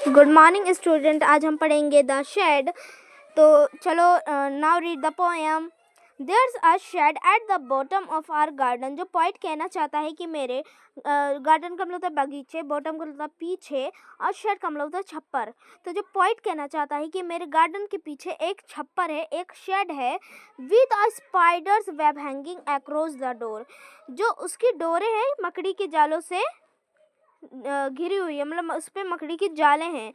Good morning student. आज हम पढ़ेंगे द शेड। तो चलो now read the poem. There's a shed at the bottom of our garden. जो पॉइंट कहना चाहता है कि मेरे गार्डन का मतलब बगीचे, बॉटम का मतलब पीछे, और शेड का मतलब छप्पर। तो जो पॉइंट कहना चाहता है कि मेरे गार्डन के पीछे एक छप्पर है, एक शेड है, with a spiders web hanging across the door. जो उसकी डोरे हैं मकड़ी के जालों से घिरी हुई है, मतलब उस पर मकड़ी की जाले हैं।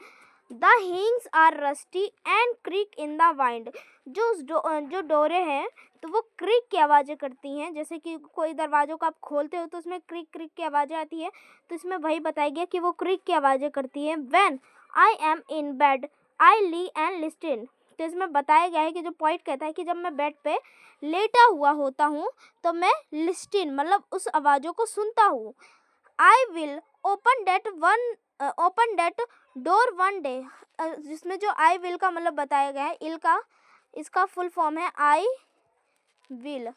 The hinges are rusty and creak in the wind. जो डोरे हैं तो वो क्रिक की आवाज़ें करती हैं, जैसे कि कोई दरवाज़ों को आप खोलते हो तो उसमें क्रिक क्रिक की आवाज़ें आती है। तो इसमें वही बताया गया कि वो क्रिक की आवाज़ें करती हैं। When I am in bed I lie and listen. तो इसमें बताया गया है कि जो पॉइंट कहता है कि जब मैं बेड पे लेटा हुआ होता हूँ तो मैं लिस्टन मतलब उस आवाज़ों को सुनता हूँ। I will open that door one day. जिसमें जो आई विल का मतलब बताया गया है, इल का इसका फुल फॉर्म है आई विल,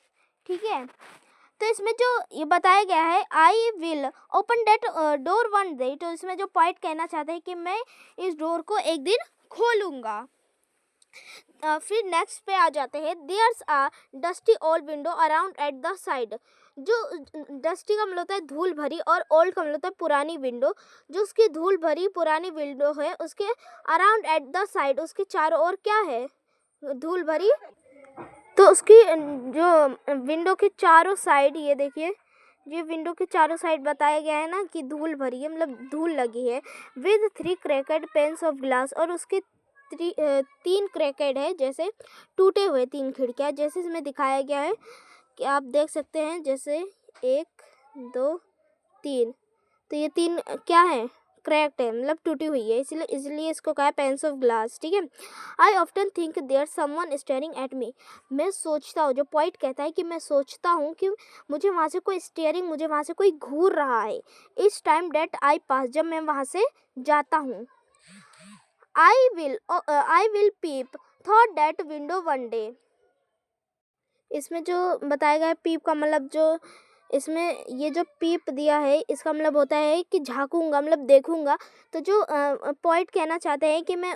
ठीक है। तो इसमें जो ये बताया गया है I will open that door one day, तो इसमें जो पॉइंट कहना चाहता है कि मैं इस डोर को एक दिन खोलूँगा। फिर नेक्स्ट पे आ जाते हैं। There's a dusty old window around at the side. जो डस्टी का मतलब होता है धूल भरी, और ओल्ड का मतलब होता है पुरानी विंडो। जो उसकी धूल भरी पुरानी विंडो है उसके अराउंड एट द साइड, उसके चारों ओर क्या है? धूल भरी। तो उसकी जो विंडो के चारों साइड, ये देखिए, ये विंडो के चारों साइड बताया गया है ना कि धूल भरी है, मतलब धूल लगी है। With 3 cracked pains of glass, और उसके 3 क्रैकेड है, जैसे टूटे हुए 3 खिड़कियाँ, जैसे इसमें दिखाया गया है कि आप देख सकते हैं, जैसे 1 2 3। तो ये 3 क्या है? क्रैक्ड है, मतलब टूटी हुई है, इसलिए इसको कहा है पेन्स ऑफ ग्लास, ठीक है। I often think there someone staring at me. मैं सोचता हूँ, जो पॉइंट कहता है कि मैं सोचता हूँ कि मुझे वहाँ से कोई घूर रहा है। इस टाइम डेट आई पास, जब मैं वहाँ से जाता हूँ। I will peep thought that window one day. इसमें जो बताया गया है पीप का मतलब, जो इसमें ये जो पीप दिया है इसका मतलब होता है कि झाँकूंगा, मतलब देखूंगा। तो जो पॉइंट कहना चाहते हैं कि मैं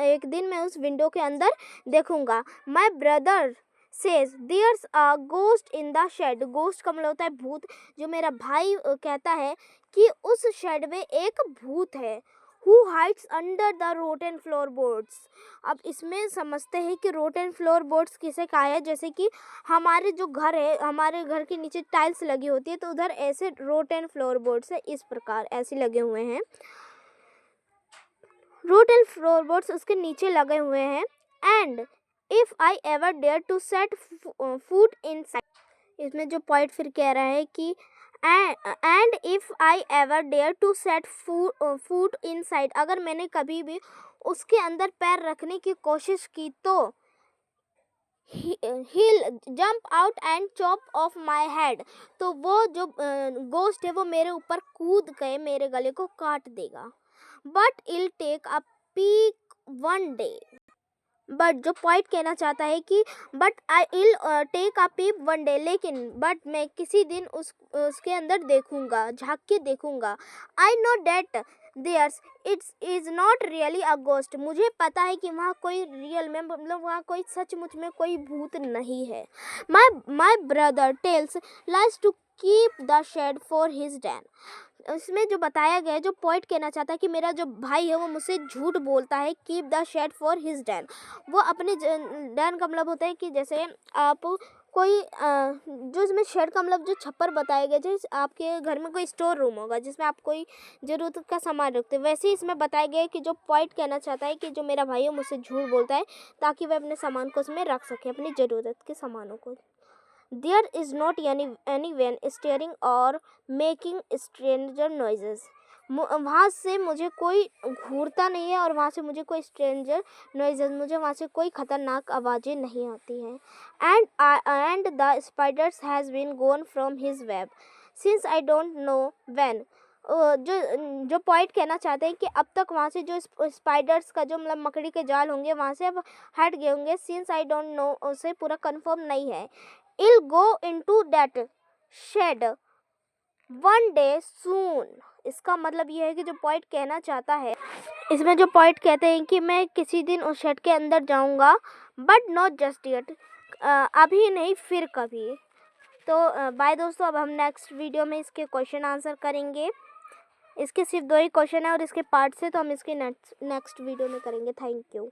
एक दिन मैं उस विंडो के अंदर देखूंगा। My brother says there's a ghost in the shade. Ghost का मतलब होता है भूत। जो मेरा भाई कहता है कि उस शेड में एक भूत है। Who hides under the rotten floorboards। अब इसमें समझते हैं कि रोटन फ्लोर बोर्ड्स किसे कहा है। जैसे कि हमारे जो घर है, हमारे घर के नीचे टाइल्स लगी होती है, तो उधर ऐसे रोटन फ्लोर बोर्ड्स है, इस प्रकार ऐसे लगे हुए हैं। रोटन फ्लोर बोर्ड्स उसके नीचे लगे हुए हैं। And if I ever dare to set foot inside. इसमें जो पॉइंट फिर कह रहा है कि and if I ever dare to set foot inside, अगर मैंने कभी भी उसके अंदर पैर रखने की कोशिश की तो he'll jump out and chop off my head। तो वो जो गोस्ट है वो मेरे ऊपर कूद के मेरे गले को काट देगा। But it'll take a peek one day। But जो पॉइंट कहना चाहता है कि but I will take a peep one day, लेकिन बट मैं किसी दिन उसके अंदर देखूंगा, झाँक के देखूंगा। I know that there's it's is not really a ghost. मुझे पता है कि वहाँ कोई रियल में, मतलब वहाँ कोई सचमुच में कोई भूत नहीं है। My brother tells lies to keep the shed for his den. इसमें जो बताया गया है, जो पॉइंट कहना चाहता है कि मेरा जो भाई है वो मुझसे झूठ बोलता है। Keep the shed for his den, वो अपने डैन का मतलब होता है कि जैसे आप कोई जो इसमें शेड का मतलब जो छप्पर बताया गया, जैसे आपके घर में कोई स्टोर रूम होगा जिसमें आप कोई ज़रूरत का सामान रखते हैं, वैसे ही इसमें बताया गया है कि जो पॉइंट कहना चाहता है कि जो मेरा भाई है मुझसे झूठ बोलता है ताकि वह अपने सामान को उसमें रख सके, अपनी ज़रूरत के सामानों को। There is not anyone staring or making stranger noises। वहाँ से मुझे कोई घूरता नहीं है और वहाँ से मुझे कोई स्ट्रेंजर नॉइजेस, मुझे वहाँ से कोई खतरनाक आवाज़ें नहीं आती हैं। And the spiders has been gone from his web since I don't know when. जो पॉइंट कहना चाहते हैं कि अब तक वहाँ से जो स्पाइडर्स का जो मतलब मकड़ी के जाल होंगे वहाँ से अब हट गए होंगे। सिंस आई डोंट नो उसे पूरा कंफर्म नहीं है। I'll go into that shed one day soon। इसका मतलब यह है कि जो पॉइंट कहना चाहता है इसमें जो पॉइंट कहते हैं कि मैं किसी दिन उस शेड के अंदर जाऊंगा, बट नॉट जस्ट येट, अभी नहीं फिर कभी। तो बाय दोस्तों, अब हम नेक्स्ट वीडियो में इसके क्वेश्चन आंसर करेंगे। इसके सिर्फ 2 ही क्वेश्चन है और इसके पार्ट्स है, तो हम इसके नेक्स्ट वीडियो में करेंगे। Thank you.